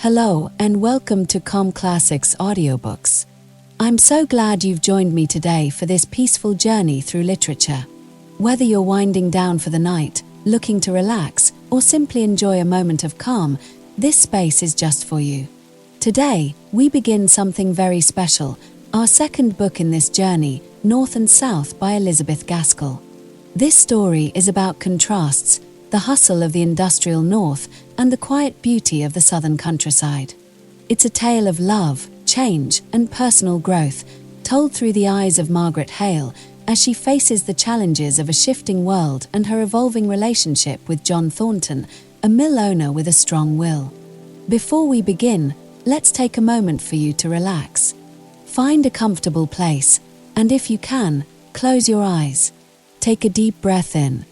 Hello and welcome to CalmClassics Audiobooks. I'm so glad you've joined me today for this peaceful journey through literature. Whether you're winding down for the night, looking to relax, or simply enjoy a moment of calm, this space is just for you. Today, we begin something very special, our second book in this journey, North and South by Elizabeth Gaskell. This story is about contrasts, the hustle of the industrial north and the quiet beauty of the southern countryside. It's a tale of love, change, and personal growth, told through the eyes of Margaret Hale as she faces the challenges of a shifting world and her evolving relationship with John Thornton, a mill owner with a strong will. Before we begin, let's take a moment for you to relax. Find a comfortable place, and if you can, close your eyes. Take a deep breath in,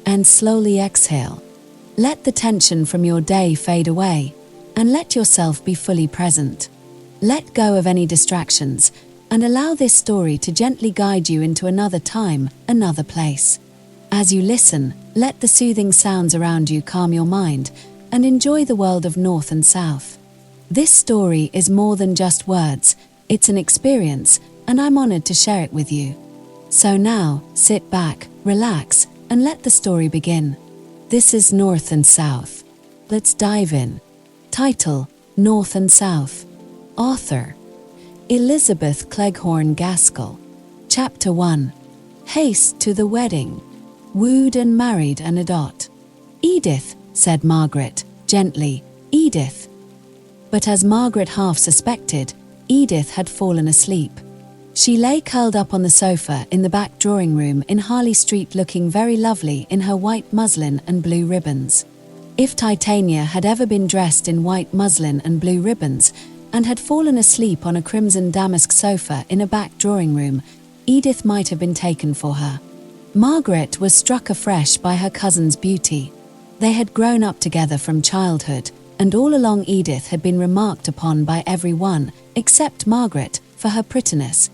and slowly exhale. Let the tension from your day fade away, and let yourself be fully present. Let go of any distractions, and allow this story to gently guide you into another time, another place. As you listen, let the soothing sounds around you calm your mind, and enjoy the world of North and South. This story is more than just words, it's an experience, and I'm honored to share it with you. So now, sit back, relax, and let the story begin. This is North and South. Let's dive in. Title: North and South. Author: Elizabeth Gaskell. Chapter 1. Haste to the wedding. Wooed and married and a dot. Edith, said Margaret, gently, Edith. But as Margaret half suspected, Edith had fallen asleep. She lay curled up on the sofa in the back drawing room in Harley Street, looking very lovely in her white muslin and blue ribbons. If Titania had ever been dressed in white muslin and blue ribbons, and had fallen asleep on a crimson damask sofa in a back drawing room, Edith might have been taken for her. Margaret was struck afresh by her cousin's beauty. They had grown up together from childhood, and all along Edith had been remarked upon by everyone, except Margaret, for her prettiness.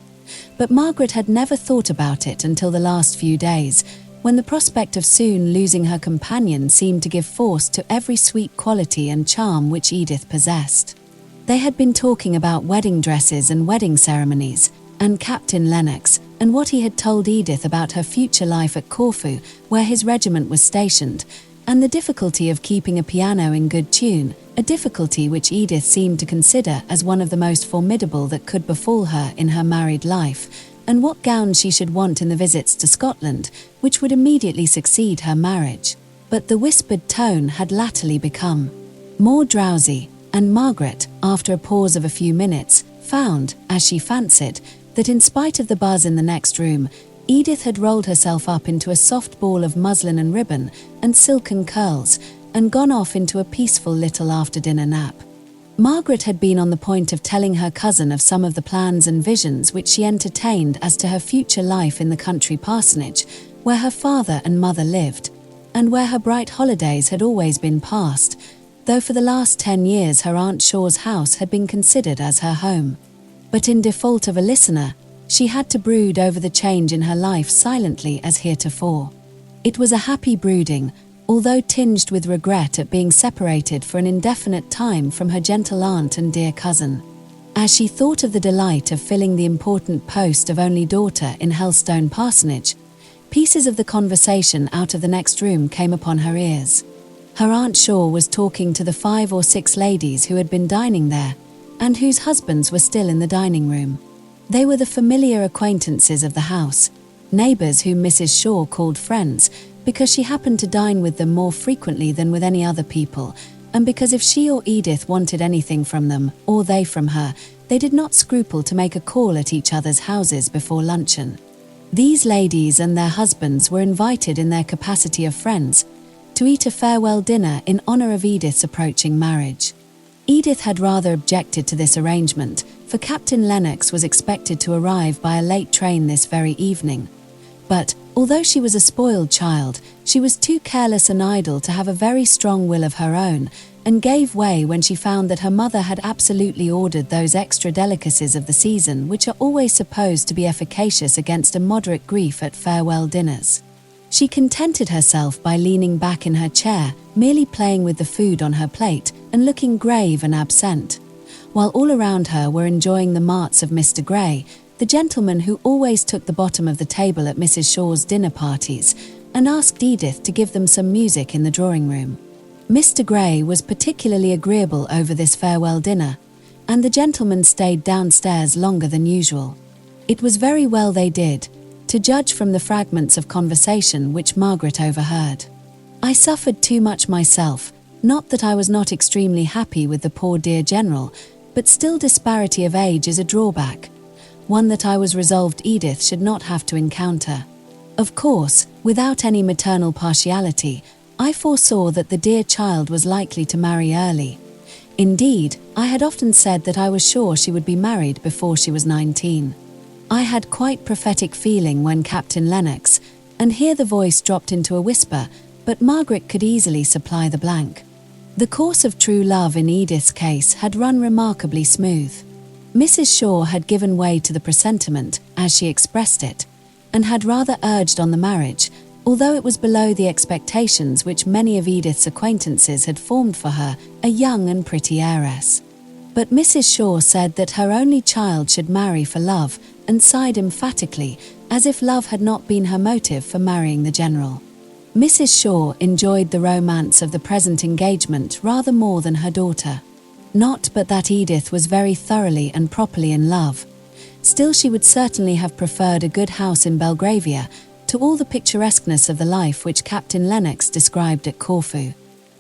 But Margaret had never thought about it until the last few days, when the prospect of soon losing her companion seemed to give force to every sweet quality and charm which Edith possessed. They had been talking about wedding dresses and wedding ceremonies, and Captain Lennox, and what he had told Edith about her future life at Corfu, where his regiment was stationed, and the difficulty of keeping a piano in good tune, a difficulty which Edith seemed to consider as one of the most formidable that could befall her in her married life, and what gown she should want in the visits to Scotland, which would immediately succeed her marriage. But the whispered tone had latterly become more drowsy, and Margaret, after a pause of a few minutes, found, as she fancied, that in spite of the buzz in the next room, Edith had rolled herself up into a soft ball of muslin and ribbon and silken curls, and gone off into a peaceful little after-dinner nap. Margaret had been on the point of telling her cousin of some of the plans and visions which she entertained as to her future life in the country parsonage, where her father and mother lived, and where her bright holidays had always been passed, though for the last 10 years her Aunt Shaw's house had been considered as her home. But in default of a listener, she had to brood over the change in her life silently as heretofore. It was a happy brooding, although tinged with regret at being separated for an indefinite time from her gentle aunt and dear cousin. As she thought of the delight of filling the important post of only daughter in Helstone parsonage, pieces of the conversation out of the next room came upon her ears. Her Aunt Shaw was talking to the 5 or 6 ladies who had been dining there, and whose husbands were still in the dining room. They were the familiar acquaintances of the house, neighbours whom Mrs. Shaw called friends, because she happened to dine with them more frequently than with any other people, and because if she or Edith wanted anything from them, or they from her, they did not scruple to make a call at each other's houses before luncheon. These ladies and their husbands were invited in their capacity of friends to eat a farewell dinner in honour of Edith's approaching marriage. Edith had rather objected to this arrangement, for Captain Lennox was expected to arrive by a late train this very evening. But, although she was a spoiled child, she was too careless and idle to have a very strong will of her own, and gave way when she found that her mother had absolutely ordered those extra delicacies of the season which are always supposed to be efficacious against a moderate grief at farewell dinners. She contented herself by leaning back in her chair, merely playing with the food on her plate and looking grave and absent, while all around her were enjoying the marts of Mr. Gray, the gentleman who always took the bottom of the table at Mrs. Shaw's dinner parties, and asked Edith to give them some music in the drawing room. Mr. Gray was particularly agreeable over this farewell dinner, and the gentlemen stayed downstairs longer than usual. It was very well they did, to judge from the fragments of conversation which Margaret overheard. I suffered too much myself, not that I was not extremely happy with the poor dear General, but still disparity of age is a drawback, one that I was resolved Edith should not have to encounter. Of course, without any maternal partiality, I foresaw that the dear child was likely to marry early. Indeed, I had often said that I was sure she would be married before she was 19. I had quite prophetic feeling when Captain Lennox, and here the voice dropped into a whisper, but Margaret could easily supply the blank. The course of true love in Edith's case had run remarkably smooth. Mrs. Shaw had given way to the presentiment, as she expressed it, and had rather urged on the marriage, although it was below the expectations which many of Edith's acquaintances had formed for her, a young and pretty heiress. But Mrs. Shaw said that her only child should marry for love, and sighed emphatically, as if love had not been her motive for marrying the General. Mrs. Shaw enjoyed the romance of the present engagement rather more than her daughter. Not but that Edith was very thoroughly and properly in love. Still she would certainly have preferred a good house in Belgravia to all the picturesqueness of the life which Captain Lennox described at Corfu.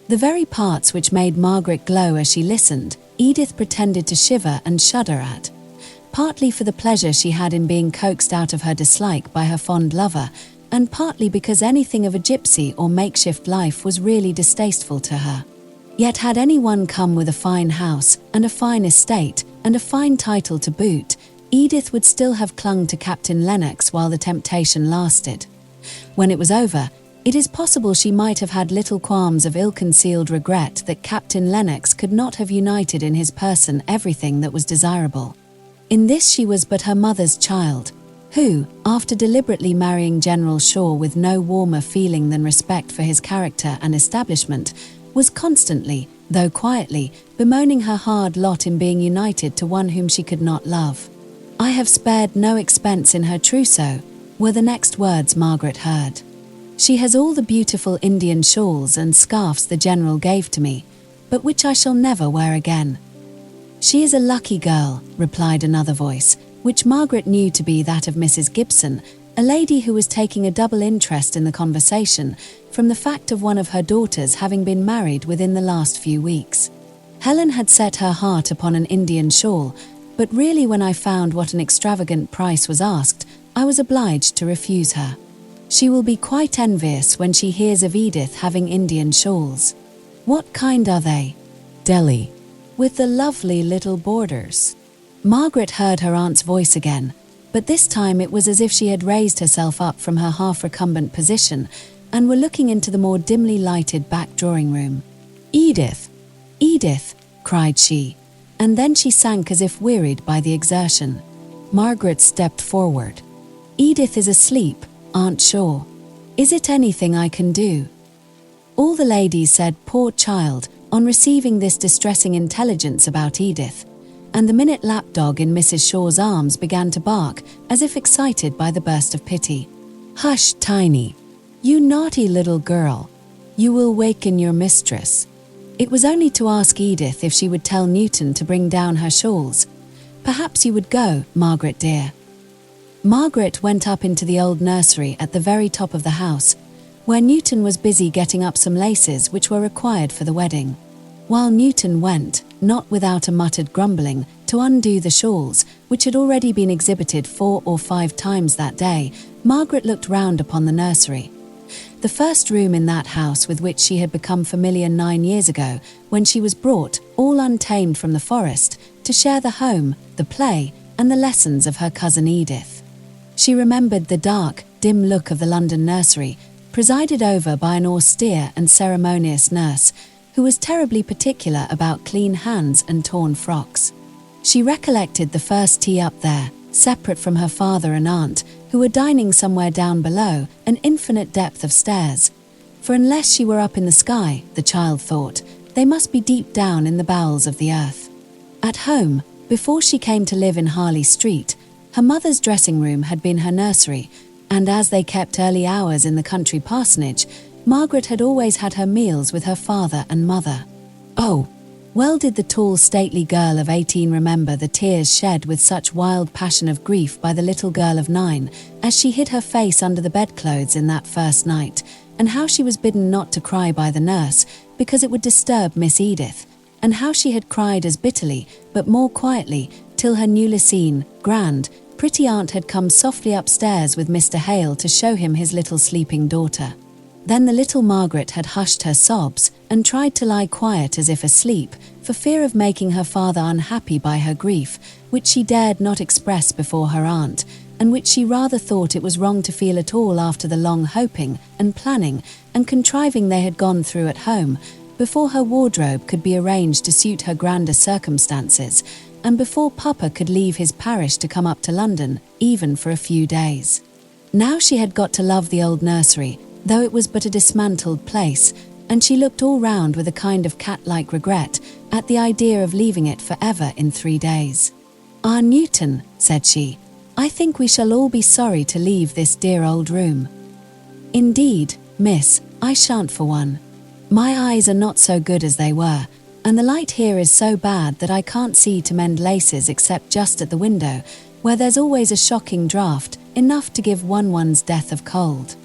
The very parts which made Margaret glow as she listened, Edith pretended to shiver and shudder at, partly for the pleasure she had in being coaxed out of her dislike by her fond lover, and partly because anything of a gypsy or makeshift life was really distasteful to her. Yet had anyone come with a fine house, and a fine estate, and a fine title to boot, Edith would still have clung to Captain Lennox while the temptation lasted. When it was over, it is possible she might have had little qualms of ill-concealed regret that Captain Lennox could not have united in his person everything that was desirable. In this she was but her mother's child, who, after deliberately marrying General Shaw with no warmer feeling than respect for his character and establishment, was constantly, though quietly, bemoaning her hard lot in being united to one whom she could not love. "I have spared no expense in her trousseau," were the next words Margaret heard. "She has all the beautiful Indian shawls and scarfs the General gave to me, but which I shall never wear again." "She is a lucky girl," replied another voice, which Margaret knew to be that of Mrs. Gibson, a lady who was taking a double interest in the conversation, from the fact of one of her daughters having been married within the last few weeks. "Helen had set her heart upon an Indian shawl, but really when I found what an extravagant price was asked, I was obliged to refuse her. She will be quite envious when she hears of Edith having Indian shawls." "What kind are they?" "Delhi, with the lovely little borders." Margaret heard her aunt's voice again, but this time it was as if she had raised herself up from her half-recumbent position and were looking into the more dimly lighted back drawing-room. "Edith! Edith!" cried she, and then she sank as if wearied by the exertion. Margaret stepped forward. "Edith is asleep, Aunt Shaw. Is it anything I can do?" All the ladies said "poor child" on receiving this distressing intelligence about Edith, and the minute lapdog in Mrs. Shaw's arms began to bark, as if excited by the burst of pity. "Hush, Tiny. You naughty little girl. You will waken your mistress." It was only to ask Edith if she would tell Newton to bring down her shawls. "Perhaps you would go, Margaret dear." Margaret went up into the old nursery at the very top of the house, where Newton was busy getting up some laces which were required for the wedding. While Newton went, not without a muttered grumbling, to undo the shawls, which had already been exhibited 4 or 5 times that day, Margaret looked round upon the nursery. The first room in that house with which she had become familiar 9 years ago, when she was brought, all untamed from the forest, to share the home, the play, and the lessons of her cousin Edith. She remembered the dark, dim look of the London nursery, presided over by an austere and ceremonious nurse, who was terribly particular about clean hands and torn frocks. She recollected the first tea up there, separate from her father and aunt, who were dining somewhere down below, an infinite depth of stairs, for unless she were up in the sky, the child thought, they must be deep down in the bowels of the earth. At home, before she came to live in Harley Street, her mother's dressing room had been her nursery, and as they kept early hours in the country parsonage, Margaret had always had her meals with her father and mother. Oh, well did the tall, stately girl of 18 remember the tears shed with such wild passion of grief by the little girl of 9, as she hid her face under the bedclothes in that first night, and how she was bidden not to cry by the nurse, because it would disturb Miss Edith, and how she had cried as bitterly, but more quietly, till her newly seen, grand, pretty aunt had come softly upstairs with Mr. Hale to show him his little sleeping daughter. Then the little Margaret had hushed her sobs and tried to lie quiet as if asleep, for fear of making her father unhappy by her grief, which she dared not express before her aunt, and which she rather thought it was wrong to feel at all after the long hoping and planning and contriving they had gone through at home, before her wardrobe could be arranged to suit her grander circumstances, and before Papa could leave his parish to come up to London, even for a few days. Now she had got to love the old nursery, though it was but a dismantled place, and she looked all round with a kind of cat-like regret at the idea of leaving it for ever in 3 days. "Ah, Newton," said she, "I think we shall all be sorry to leave this dear old room." "Indeed, miss, I shan't for one. My eyes are not so good as they were, and the light here is so bad that I can't see to mend laces except just at the window, where there's always a shocking draught, enough to give one one's death of cold."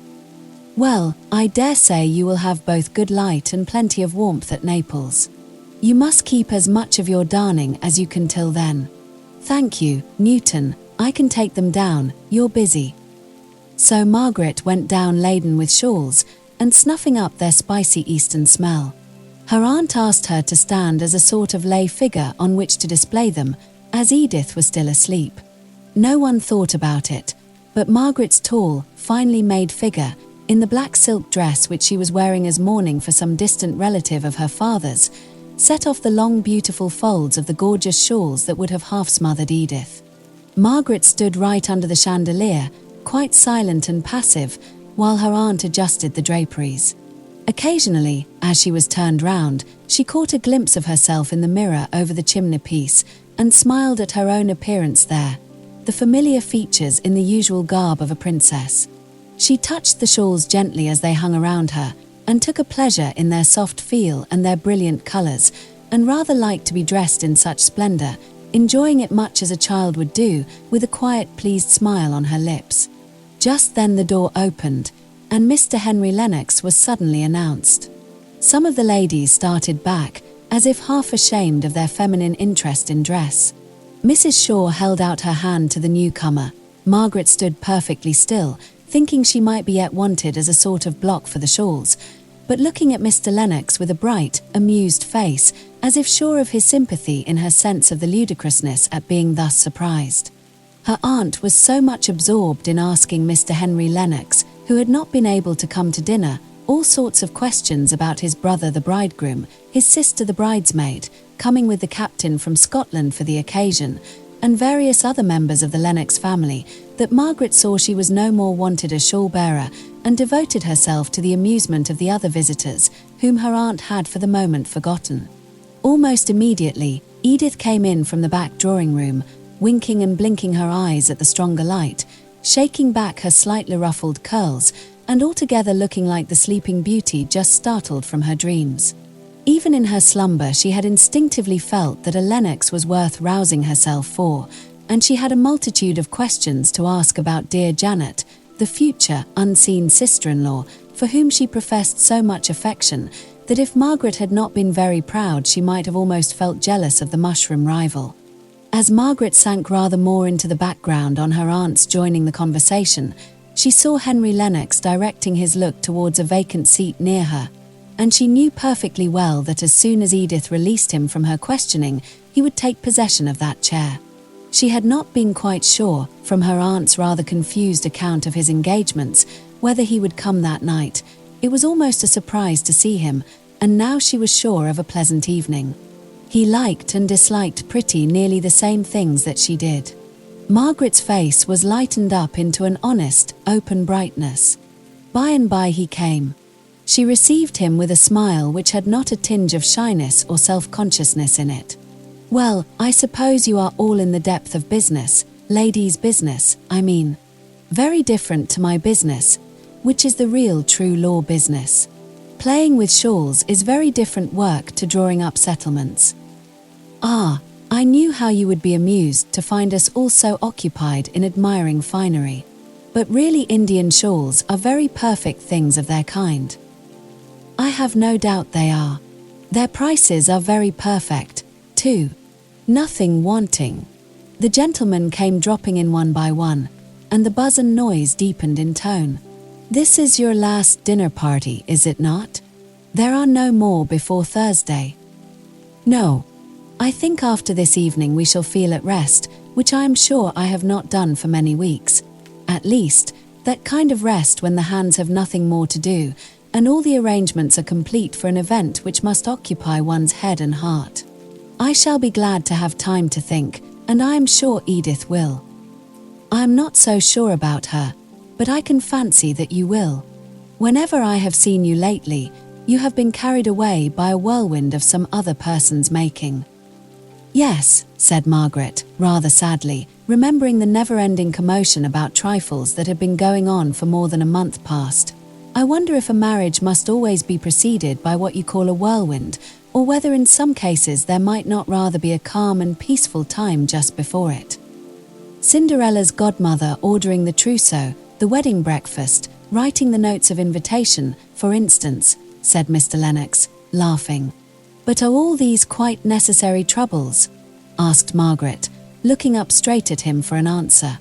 "Well, I dare say you will have both good light and plenty of warmth at Naples. You must keep as much of your darning as you can till then." "Thank you, Newton, I can take them down, you're busy." So Margaret went down laden with shawls, and snuffing up their spicy eastern smell. Her aunt asked her to stand as a sort of lay figure on which to display them, as Edith was still asleep. No one thought about it, but Margaret's tall, finely made figure, in the black silk dress which she was wearing as mourning for some distant relative of her father's, set off the long beautiful folds of the gorgeous shawls that would have half-smothered Edith. Margaret stood right under the chandelier, quite silent and passive, while her aunt adjusted the draperies. Occasionally, as she was turned round, she caught a glimpse of herself in the mirror over the chimney-piece, and smiled at her own appearance there, the familiar features in the usual garb of a princess. She touched the shawls gently as they hung around her, and took a pleasure in their soft feel and their brilliant colours, and rather liked to be dressed in such splendour, enjoying it much as a child would do, with a quiet, pleased smile on her lips. Just then the door opened, and Mr. Henry Lennox was suddenly announced. Some of the ladies started back, as if half ashamed of their feminine interest in dress. Mrs. Shaw held out her hand to the newcomer. Margaret stood perfectly still, thinking she might be yet wanted as a sort of block for the shawls, but looking at Mr. Lennox with a bright, amused face, as if sure of his sympathy in her sense of the ludicrousness at being thus surprised. Her aunt was so much absorbed in asking Mr. Henry Lennox, who had not been able to come to dinner, all sorts of questions about his brother the bridegroom, his sister the bridesmaid, coming with the captain from Scotland for the occasion, and various other members of the Lennox family, that Margaret saw she was no more wanted as shawl-bearer, and devoted herself to the amusement of the other visitors, whom her aunt had for the moment forgotten. Almost immediately, Edith came in from the back drawing-room, winking and blinking her eyes at the stronger light, shaking back her slightly ruffled curls, and altogether looking like the sleeping beauty just startled from her dreams. Even in her slumber she had instinctively felt that a Lennox was worth rousing herself for, and she had a multitude of questions to ask about dear Janet, the future, unseen sister-in-law, for whom she professed so much affection that if Margaret had not been very proud she might have almost felt jealous of the mushroom rival. As Margaret sank rather more into the background on her aunt's joining the conversation, she saw Henry Lennox directing his look towards a vacant seat near her, and she knew perfectly well that as soon as Edith released him from her questioning, he would take possession of that chair. She had not been quite sure, from her aunt's rather confused account of his engagements, whether he would come that night. It was almost a surprise to see him, and now she was sure of a pleasant evening. He liked and disliked pretty nearly the same things that she did. Margaret's face was lightened up into an honest, open brightness. By and by he came. She received him with a smile which had not a tinge of shyness or self-consciousness in it. "Well, I suppose you are all in the depth of business, ladies' business, I mean. Very different to my business, which is the real true law business. Playing with shawls is very different work to drawing up settlements." "Ah, I knew how you would be amused to find us all so occupied in admiring finery. But really Indian shawls are very perfect things of their kind." "I have no doubt they are. Their prices are very perfect, too. Nothing wanting." The gentlemen came dropping in one by one, and the buzz and noise deepened in tone. "This is your last dinner party, is it not? There are no more before Thursday?" "No. I think after this evening we shall feel at rest, which I am sure I have not done for many weeks. At least, that kind of rest when the hands have nothing more to do, and all the arrangements are complete for an event which must occupy one's head and heart. I shall be glad to have time to think, and I am sure Edith will. I am not so sure about her, but I can fancy that you will. Whenever I have seen you lately, you have been carried away by a whirlwind of some other person's making." "Yes," said Margaret, rather sadly, remembering the never-ending commotion about trifles that had been going on for more than a month past. "I wonder if a marriage must always be preceded by what you call a whirlwind, or whether in some cases there might not rather be a calm and peaceful time just before it. Cinderella's godmother ordering the trousseau, the wedding breakfast, writing the notes of invitation, for instance," said Mr. Lennox, laughing. "But are all these quite necessary troubles?" asked Margaret, looking up straight at him for an answer.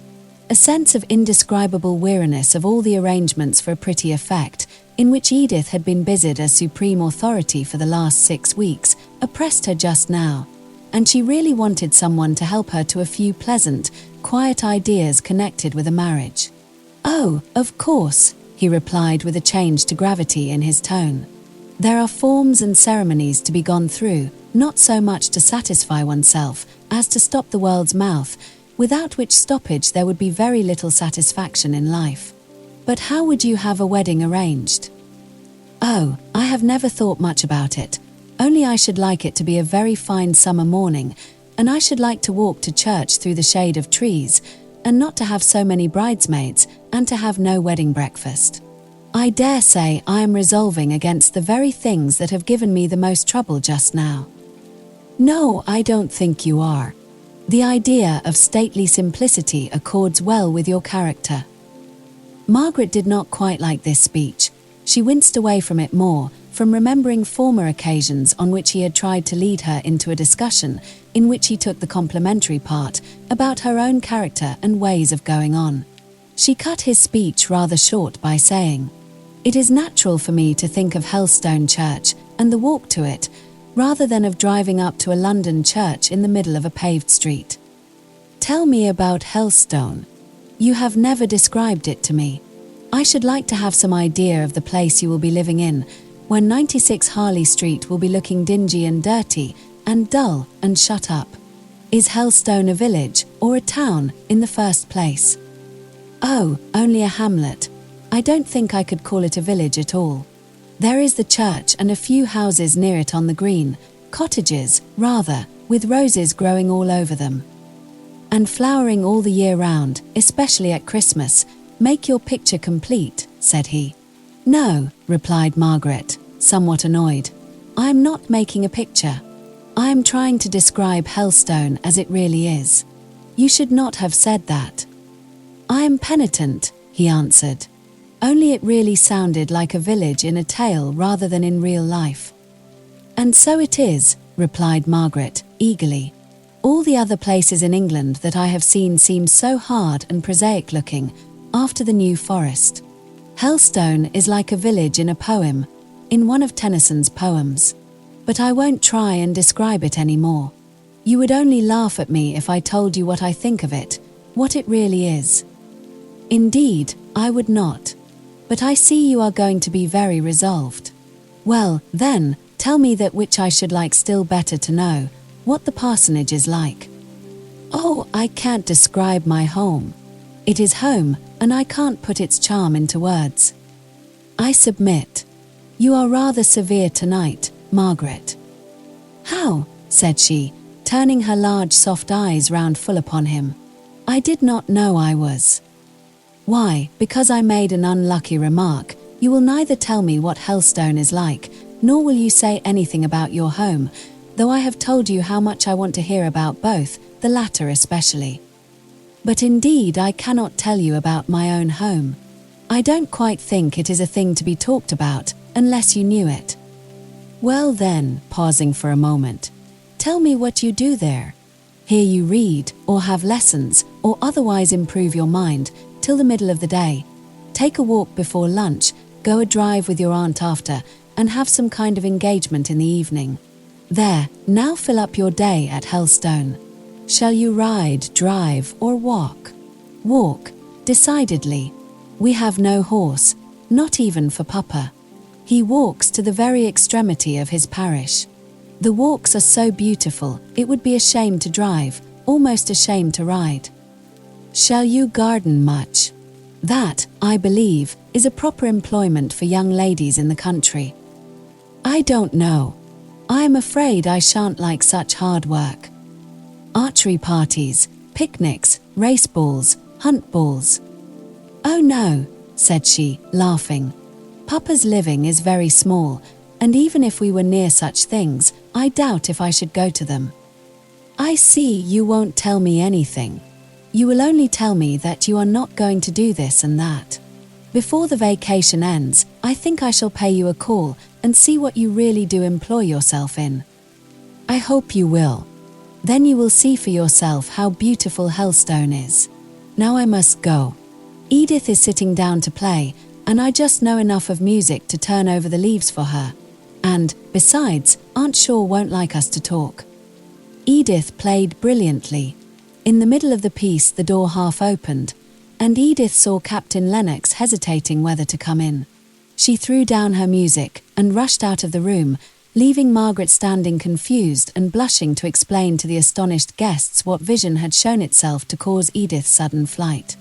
A sense of indescribable weariness of all the arrangements for a pretty effect, in which Edith had been busied as supreme authority for the last 6 weeks, oppressed her just now, and she really wanted someone to help her to a few pleasant, quiet ideas connected with a marriage. "Oh, of course," he replied with a change to gravity in his tone. "There are forms and ceremonies to be gone through, not so much to satisfy oneself as to stop the world's mouth, without which stoppage there would be very little satisfaction in life. But how would you have a wedding arranged?" "Oh, I have never thought much about it, only I should like it to be a very fine summer morning, and I should like to walk to church through the shade of trees, and not to have so many bridesmaids, and to have no wedding breakfast. I dare say I am resolving against the very things that have given me the most trouble just now." "No, I don't think you are. The idea of stately simplicity accords well with your character." Margaret did not quite like this speech. She winced away from it more, from remembering former occasions on which he had tried to lead her into a discussion, in which he took the complimentary part, about her own character and ways of going on. She cut his speech rather short by saying, "It is natural for me to think of Helstone Church and the walk to it, rather than of driving up to a London church in the middle of a paved street." "Tell me about Helstone. You have never described it to me. I should like to have some idea of the place you will be living in, when 96 Harley Street will be looking dingy and dirty, and dull and shut up. Is Helstone a village, or a town, in the first place?" "Oh, only a hamlet. I don't think I could call it a village at all. There is the church and a few houses near it on the green, cottages, rather, with roses growing all over them. And flowering all the year round, especially at Christmas, make your picture complete," said he. "No," replied Margaret, somewhat annoyed. "I am not making a picture. I am trying to describe Helstone as it really is. You should not have said that." "I am penitent," he answered. "Only it really sounded like a village in a tale rather than in real life." "And so it is," replied Margaret, eagerly. "All the other places in England that I have seen seem so hard and prosaic looking, after the New Forest. Helstone is like a village in a poem, in one of Tennyson's poems. But I won't try and describe it any more. You would only laugh at me if I told you what I think of it, what it really is." "Indeed, I would not. But I see you are going to be very resolved. Well, then, tell me that which I should like still better to know, what the parsonage is like." "Oh, I can't describe my home. It is home, and I can't put its charm into words. I submit. "You are rather severe tonight, Margaret." "How?" said she, turning her large soft eyes round full upon him. "I did not know I was." "Why, because I made an unlucky remark. You will neither tell me what Helstone is like, nor will you say anything about your home, though I have told you how much I want to hear about both, the latter especially. But indeed I cannot tell you about my own home. I don't quite think it is a thing to be talked about, unless you knew it." "Well then," pausing for a moment, "tell me what you do there. Here you read, or have lessons, or otherwise improve your mind, till the middle of the day. Take a walk before lunch, go a drive with your aunt after, and have some kind of engagement in the evening. There, now fill up your day at Helstone. Shall you ride, drive, or walk?" "Walk, decidedly. We have no horse, not even for Papa. He walks to the very extremity of his parish. The walks are so beautiful, it would be a shame to drive, almost a shame to ride." "Shall you garden much?" "That, I believe, is a proper employment for young ladies in the country." "I don't know. I am afraid I shan't like such hard work." "Archery parties, picnics, race balls, hunt balls." "Oh no," said she, laughing. "Papa's living is very small, and even if we were near such things, I doubt if I should go to them." "I see you won't tell me anything. You will only tell me that you are not going to do this and that. Before the vacation ends, I think I shall pay you a call and see what you really do employ yourself in." "I hope you will. Then you will see for yourself how beautiful Helstone is. Now I must go. Edith is sitting down to play, and I just know enough of music to turn over the leaves for her. And, besides, Aunt Shaw won't like us to talk." Edith played brilliantly. In the middle of the piece the door half opened, and Edith saw Captain Lennox hesitating whether to come in. She threw down her music and rushed out of the room, leaving Margaret standing confused and blushing to explain to the astonished guests what vision had shown itself to cause Edith's sudden flight.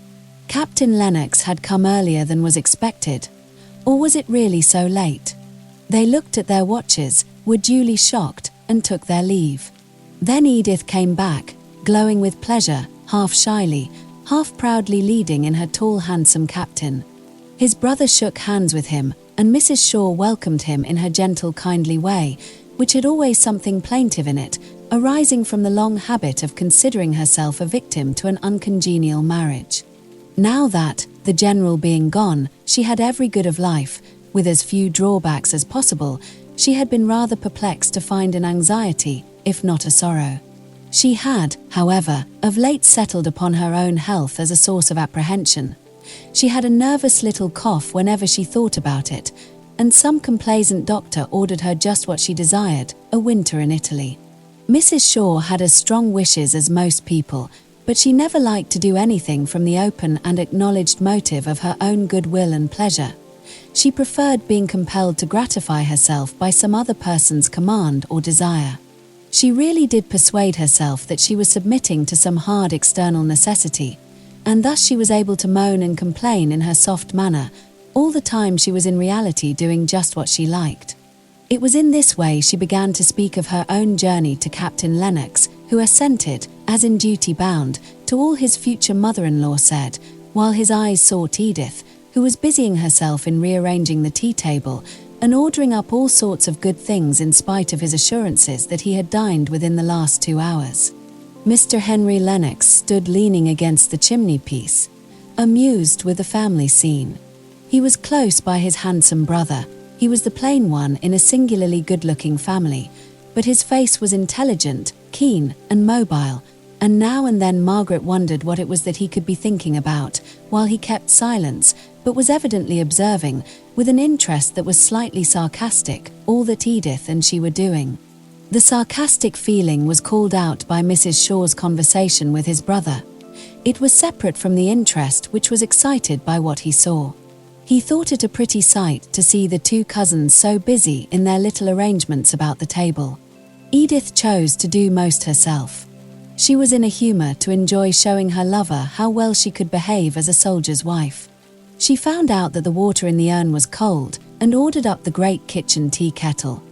Captain Lennox had come earlier than was expected, or was it really so late? They looked at their watches, were duly shocked, and took their leave. Then Edith came back, glowing with pleasure, half shyly, half proudly leading in her tall handsome captain. His brother shook hands with him, and Mrs. Shaw welcomed him in her gentle kindly way, which had always something plaintive in it, arising from the long habit of considering herself a victim to an uncongenial marriage. Now that, the general being gone, she had every good of life, with as few drawbacks as possible, she had been rather perplexed to find an anxiety, if not a sorrow. She had, however, of late settled upon her own health as a source of apprehension. She had a nervous little cough whenever she thought about it, and some complaisant doctor ordered her just what she desired, a winter in Italy. Mrs. Shaw had as strong wishes as most people, but she never liked to do anything from the open and acknowledged motive of her own goodwill and pleasure. She preferred being compelled to gratify herself by some other person's command or desire. She really did persuade herself that she was submitting to some hard external necessity, and thus she was able to moan and complain in her soft manner, all the time she was in reality doing just what she liked. It was in this way she began to speak of her own journey to Captain Lennox, who assented, as in duty bound, to all his future mother-in-law said, while his eyes sought Edith, who was busying herself in rearranging the tea-table and ordering up all sorts of good things in spite of his assurances that he had dined within the last 2 hours. Mr. Henry Lennox stood leaning against the chimney-piece, amused with the family scene. He was close by his handsome brother. He was the plain one in a singularly good-looking family, but his face was intelligent, keen, and mobile, and now and then Margaret wondered what it was that he could be thinking about, while he kept silence, but was evidently observing, with an interest that was slightly sarcastic, all that Edith and she were doing. The sarcastic feeling was called out by Mrs. Shaw's conversation with his brother. It was separate from the interest which was excited by what he saw. He thought it a pretty sight to see the two cousins so busy in their little arrangements about the table. Edith chose to do most herself. She was in a humour to enjoy showing her lover how well she could behave as a soldier's wife. She found out that the water in the urn was cold, and ordered up the great kitchen tea kettle.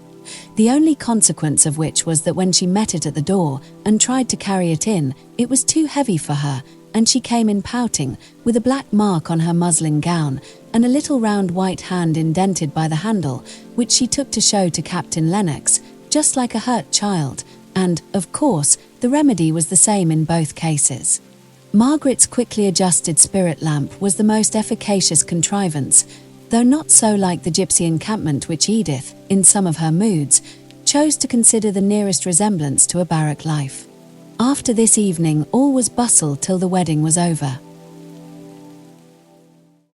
The only consequence of which was that when she met it at the door and tried to carry it in, it was too heavy for her, and she came in pouting, with a black mark on her muslin gown, and a little round white hand indented by the handle, which she took to show to Captain Lennox, just like a hurt child, and, of course, the remedy was the same in both cases. Margaret's quickly adjusted spirit lamp was the most efficacious contrivance, though not so like the gypsy encampment which Edith, in some of her moods, chose to consider the nearest resemblance to a barrack life. After this evening all was bustle till the wedding was over.